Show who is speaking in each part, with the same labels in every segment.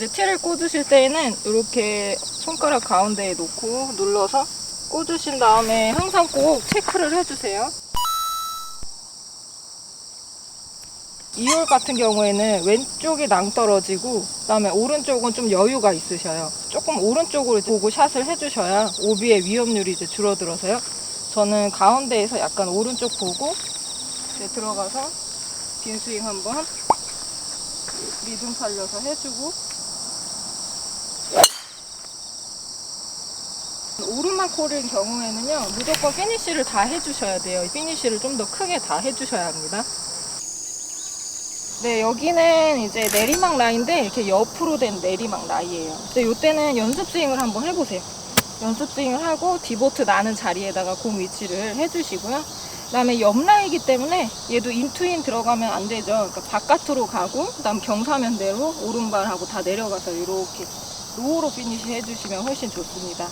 Speaker 1: 이제 티를 꽂으실 때에는 이렇게 손가락 가운데에 놓고 눌러서 꽂으신 다음에 항상 꼭 체크를 해주세요. 2홀 같은 경우에는 왼쪽이 낭떨어지고 그다음에 오른쪽은 좀 여유가 있으셔요. 조금 오른쪽으로 보고 샷을 해주셔야 오비의 위험률이 이제 줄어들어서요. 저는 가운데에서 약간 오른쪽 보고 이제 들어가서 빈 스윙 한번 리듬 살려서 해주고, 오르막 홀인 경우에는요 무조건 피니쉬를 다 해주셔야 돼요. 피니쉬를 좀 더 크게 다 해주셔야 합니다. 네, 여기는 이제 내리막 라인인데 이렇게 옆으로 된 내리막 라이예요. 근데 이때는 연습 스윙을 한번 해보세요. 연습 스윙을 하고 디보트 나는 자리에다가 공 위치를 해주시고요. 그 다음에 옆라이기 때문에 얘도 인투인 들어가면 안 되죠. 그러니까 바깥으로 가고 그 다음 경사면대로 오른발하고 다 내려가서 이렇게 로우로 피니시 해주시면 훨씬 좋습니다.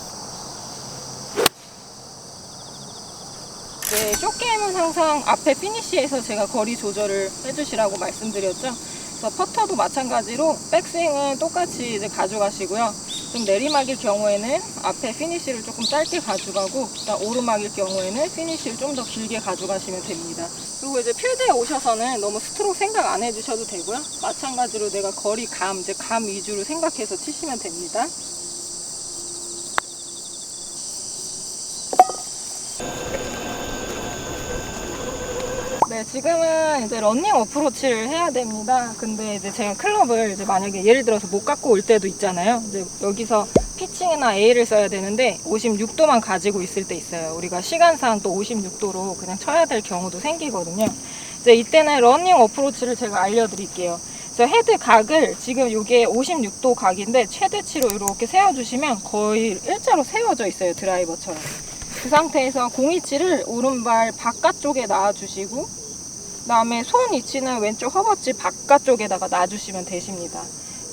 Speaker 1: 네, 숏게임은 항상 앞에 피니시에서 제가 거리 조절을 해주시라고 말씀드렸죠. 그래서 퍼터도 마찬가지로 백스윙은 똑같이 이제 가져가시고요. 좀 내리막일 경우에는 앞에 피니시를 조금 짧게 가져가고, 그다음 오르막일 경우에는 피니시를 좀 더 길게 가져가시면 됩니다. 그리고 이제 필드에 오셔서는 너무 스트로크 생각 안 해주셔도 되고요. 마찬가지로 내가 거리 감, 이제 감 위주로 생각해서 치시면 됩니다. 네, 지금은 이제 러닝 어프로치를 해야 됩니다. 근데 이제 제가 클럽을 이제 만약에 예를 들어서 못 갖고 올 때도 있잖아요. 이제 여기서 피칭이나 A를 써야 되는데 56도만 가지고 있을 때 있어요. 우리가 시간상 또 56도로 그냥 쳐야 될 경우도 생기거든요. 이제 이때는 러닝 어프로치를 제가 알려드릴게요. 그래서 헤드 각을 지금 이게 56도 각인데 최대치로 이렇게 세워주시면 거의 일자로 세워져 있어요. 드라이버처럼. 그 상태에서 공 위치를 오른발 바깥쪽에 놔주시고, 그 다음에 손 위치는 왼쪽 허벅지 바깥쪽에다가 놔주시면 되십니다.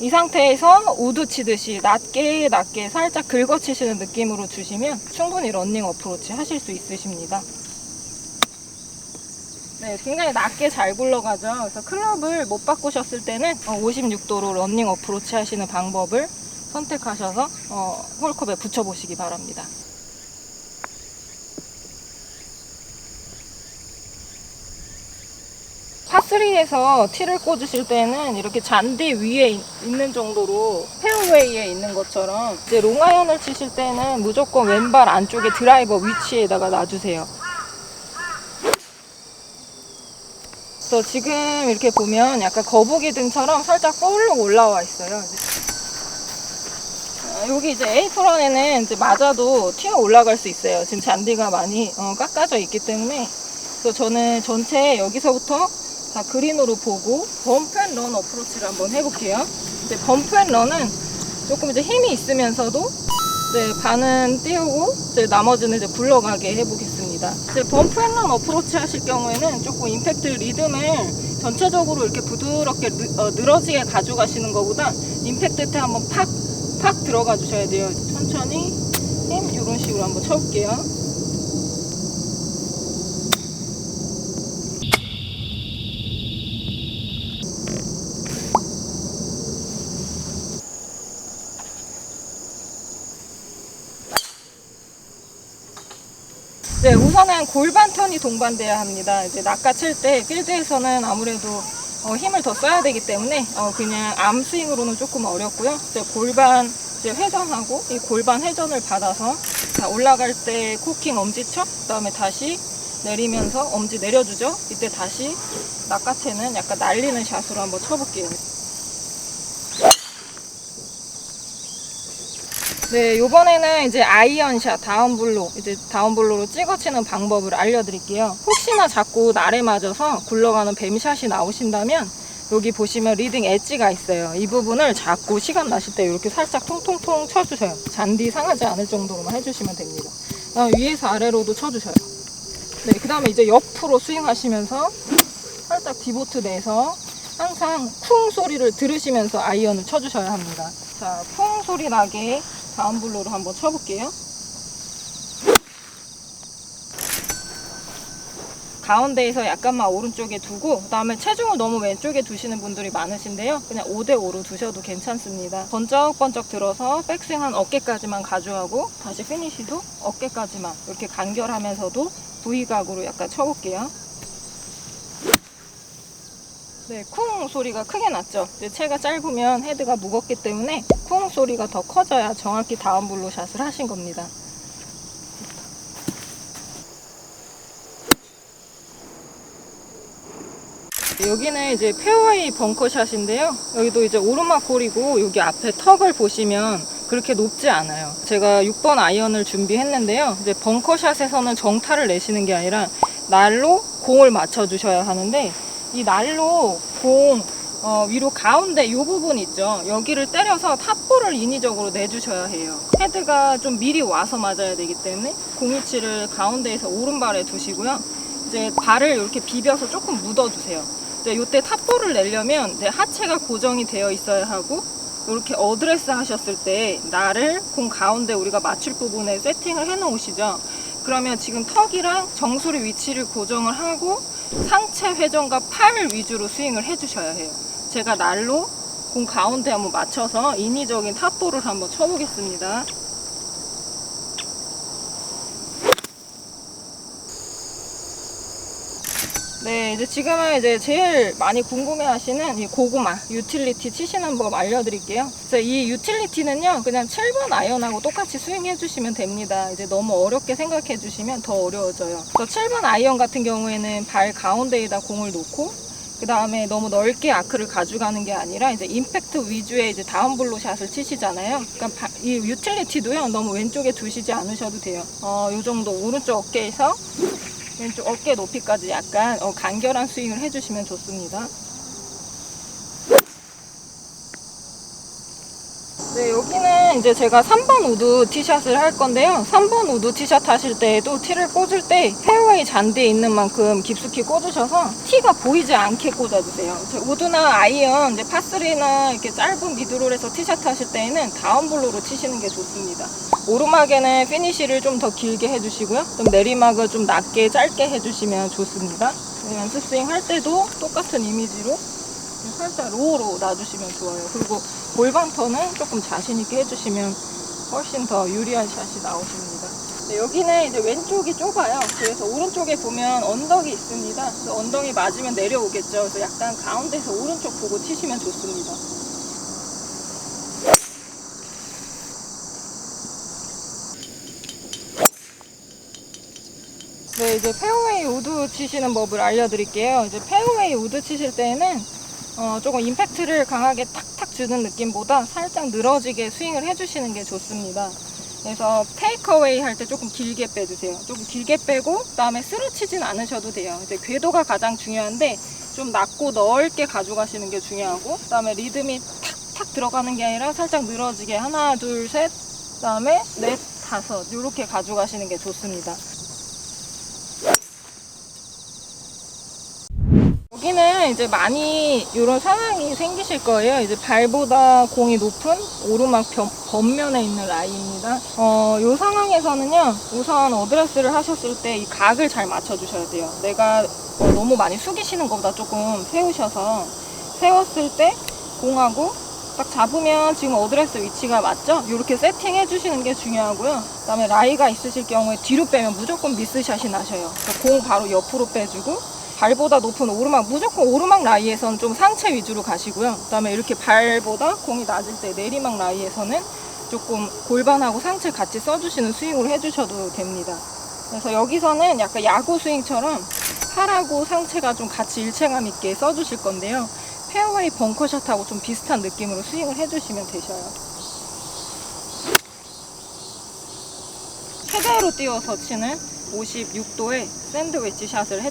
Speaker 1: 이 상태에서 우드 치듯이 낮게 살짝 긁어치시는 느낌으로 주시면 충분히 러닝 어프로치 하실 수 있으십니다. 네, 굉장히 낮게 잘 굴러가죠. 그래서 클럽을 못 바꾸셨을 때는 56도로 러닝 어프로치 하시는 방법을 선택하셔서 홀컵에 붙여보시기 바랍니다. 파3에서 티를 꽂으실 때는 이렇게 잔디 위에 있는 정도로 페어웨이에 있는 것처럼, 이제 롱아이언을 치실 때는 무조건 왼발 안쪽에 드라이버 위치에다가 놔주세요. 그래서 지금 이렇게 보면 약간 거북이 등처럼 살짝 볼록 올라와 있어요. 여기 이제 에이프런에는 이제 맞아도 튀어 올라갈 수 있어요. 지금 잔디가 많이 깎아져 있기 때문에. 그래서 저는 전체 여기서부터 다 그린으로 보고 범프앤런 어프로치를 한번 해볼게요. 이제 범프앤런은 조금 이제 힘이 있으면서도 이제 반은 띄우고 이제 나머지는 이제 굴러가게 해보겠습니다. 이제 범프앤런 어프로치 하실 경우에는 조금 임팩트 리듬을 전체적으로 이렇게 부드럽게 늘어지게 가져가시는 것보다 임팩트 때 한번 팍 들어가 주셔야 돼요. 천천히 힘 이런 식으로 한번 쳐볼게요. 네, 우선은 골반 턴이 동반돼야 합니다. 이제 낚아칠 때 필드에서는 아무래도 힘을 더 써야 되기 때문에 그냥 암 스윙으로는 조금 어렵고요. 이제 골반 이제 회전하고 이 골반 회전을 받아서 올라갈 때 코킹 엄지척, 그다음에 다시 내리면서 엄지 내려주죠. 이때 다시 낚아채는 약간 날리는 샷으로 한번 쳐볼게요. 네, 요번에는 이제 아이언샷 다운블로로 찍어치는 방법을 알려드릴게요. 혹시나 자꾸 날에 맞아서 굴러가는 뱀샷이 나오신다면 여기 보시면 리딩 엣지가 있어요. 이 부분을 자꾸 시간 나실 때 이렇게 살짝 통통통 쳐주셔요. 잔디 상하지 않을 정도로만 해주시면 됩니다. 위에서 아래로도 쳐주셔요. 네, 그 다음에 이제 옆으로 스윙하시면서 살짝 디보트 내서 항상 쿵 소리를 들으시면서 아이언을 쳐주셔야 합니다. 자, 쿵 소리 나게 다운블로로 한번 쳐볼게요. 가운데에서 약간만 오른쪽에 두고 그다음에 체중을 너무 왼쪽에 두시는 분들이 많으신데요. 그냥 5대5로 두셔도 괜찮습니다. 번쩍번쩍 들어서 백스윙 한 어깨까지만 가져가고 다시 피니쉬도 어깨까지만 이렇게 간결하면서도 V각으로 약간 쳐볼게요. 네, 쿵 소리가 크게 났죠. 이제 채가 짧으면 헤드가 무겁기 때문에 쿵 소리가 더 커져야 정확히 다운블로 샷을 하신 겁니다. 여기는 이제 페어웨이 벙커샷인데요. 여기도 이제 오르막 홀이고 여기 앞에 턱을 보시면 그렇게 높지 않아요. 제가 6번 아이언을 준비했는데요. 이제 벙커샷에서는 정타를 내시는 게 아니라 날로 공을 맞춰 주셔야 하는데 이 날로 공 위로 가운데 이 부분 있죠. 여기를 때려서 탑볼을 인위적으로 내주셔야 해요. 헤드가 좀 미리 와서 맞아야 되기 때문에 공위치를 가운데에서 오른발에 두시고요. 이제 발을 이렇게 비벼서 조금 묻어주세요. 이제 이때 탑볼을 내려면 이제 하체가 고정이 되어 있어야 하고 이렇게 어드레스 하셨을 때 날을 공 가운데 우리가 맞출 부분에 세팅을 해 놓으시죠. 그러면 지금 턱이랑 정수리 위치를 고정을 하고 상체 회전과 팔 위주로 스윙을 해주셔야 해요. 제가 날로 공 가운데 한번 맞춰서 인위적인 탑볼을 한번 쳐보겠습니다. 네, 이제 지금은 이제 제일 많이 궁금해하시는 이 고구마 유틸리티 치시는 법 알려드릴게요. 그래서 이 유틸리티는요, 그냥 7번 아이언하고 똑같이 스윙해 주시면 됩니다. 이제 너무 어렵게 생각해 주시면 더 어려워져요. 그래서 7번 아이언 같은 경우에는 발 가운데에다 공을 놓고 그 다음에 너무 넓게 아크를 가져가는 게 아니라 이제 임팩트 위주의 이제 다운블로 샷을 치시잖아요. 그러니까 이 유틸리티도요, 너무 왼쪽에 두시지 않으셔도 돼요. 요 정도 오른쪽 어깨에서 왼쪽 어깨 높이까지 약간 간결한 스윙을 해주시면 좋습니다. 네, 여기는 이제 제가 3번 우드 티샷을 할 건데요. 3번 우드 티샷 하실 때에도 티를 꽂을 때 페어웨이 잔디에 있는 만큼 깊숙이 꽂으셔서 티가 보이지 않게 꽂아주세요. 우드나 아이언, 이제 파3나 이렇게 짧은 미드롤에서 티샷 하실 때에는 다운블로로 치시는 게 좋습니다. 오르막에는 피니쉬를 좀 더 길게 해주시고요. 좀 내리막을 좀 낮게 짧게 해주시면 좋습니다. 연습 스윙 할 때도 똑같은 이미지로 살짝 로우로 놔주시면 좋아요. 그리고 골반턴은 조금 자신있게 해주시면 훨씬 더 유리한 샷이 나오십니다. 네, 여기는 이제 왼쪽이 좁아요. 그래서 오른쪽에 보면 언덕이 있습니다. 그래서 언덕이 맞으면 내려오겠죠. 그래서 약간 가운데서 오른쪽 보고 치시면 좋습니다. 네, 이제 페어웨이 우드 치시는 법을 알려드릴게요. 이제 페어웨이 우드 치실 때에는 조금 임팩트를 강하게 탁탁 주는 느낌보다 살짝 늘어지게 스윙을 해주시는 게 좋습니다. 그래서 테이크어웨이 할 때 조금 길게 빼주세요. 조금 길게 빼고 그다음에 쓰러치진 않으셔도 돼요. 이제 궤도가 가장 중요한데 좀 낮고 넓게 가져가시는 게 중요하고 그다음에 리듬이 탁탁 들어가는 게 아니라 살짝 늘어지게 하나, 둘, 셋, 그다음에 넷, 다섯 이렇게 가져가시는 게 좋습니다. 여기는 이제 많이 이런 상황이 생기실 거예요. 이제 발보다 공이 높은 오르막 겉면에 있는 라이입니다. 이 상황에서는요, 우선 어드레스를 하셨을 때 이 각을 잘 맞춰주셔야 돼요. 내가 너무 많이 숙이시는 것보다 조금 세우셔서 세웠을 때 공하고 딱 잡으면 지금 어드레스 위치가 맞죠? 이렇게 세팅해 주시는 게 중요하고요. 그 다음에 라이가 있으실 경우에 뒤로 빼면 무조건 미스샷이 나셔요. 공 바로 옆으로 빼주고 발보다 높은 오르막, 무조건 오르막 라이에서는 좀 상체 위주로 가시고요. 그 다음에 이렇게 발보다 공이 낮을 때 내리막 라이에서는 조금 골반하고 상체 같이 써주시는 스윙을 해주셔도 됩니다. 그래서 여기서는 약간 야구 스윙처럼 팔하고 상체가 좀 같이 일체감 있게 써주실 건데요. 페어웨이 벙커샷하고 좀 비슷한 느낌으로 스윙을 해주시면 되셔요. 최대로 띄워서 치는 56도의 샌드위치 샷을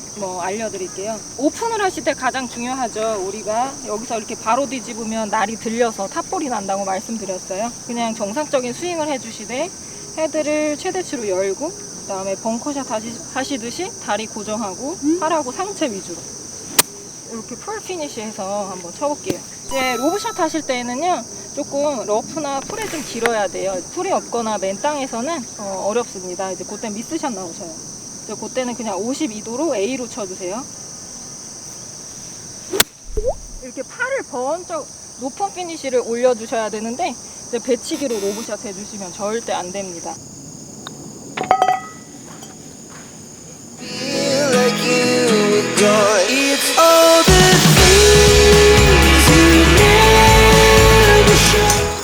Speaker 1: 알려드릴게요. 오픈을 하실 때 가장 중요하죠. 우리가 여기서 이렇게 바로 뒤집으면 날이 들려서 탑볼이 난다고 말씀드렸어요. 그냥 정상적인 스윙을 해주시되 헤드를 최대치로 열고 그 다음에 벙커샷 하시듯이 다리 고정하고 팔하고 상체 위주로 이렇게 풀 피니쉬해서 한번 쳐볼게요. 이제 로브샷 하실 때는요, 조금 러프나 풀이 좀 길어야 돼요. 풀이 없거나 맨 땅에서는 어렵습니다. 이제 그때 미스샷 나오셔요. 이제 그때는 그냥 52도로 A로 쳐주세요. 이렇게 팔을 번쩍 높은 피니쉬를 올려주셔야 되는데 이제 배치기로 로브샷 해주시면 절대 안 됩니다.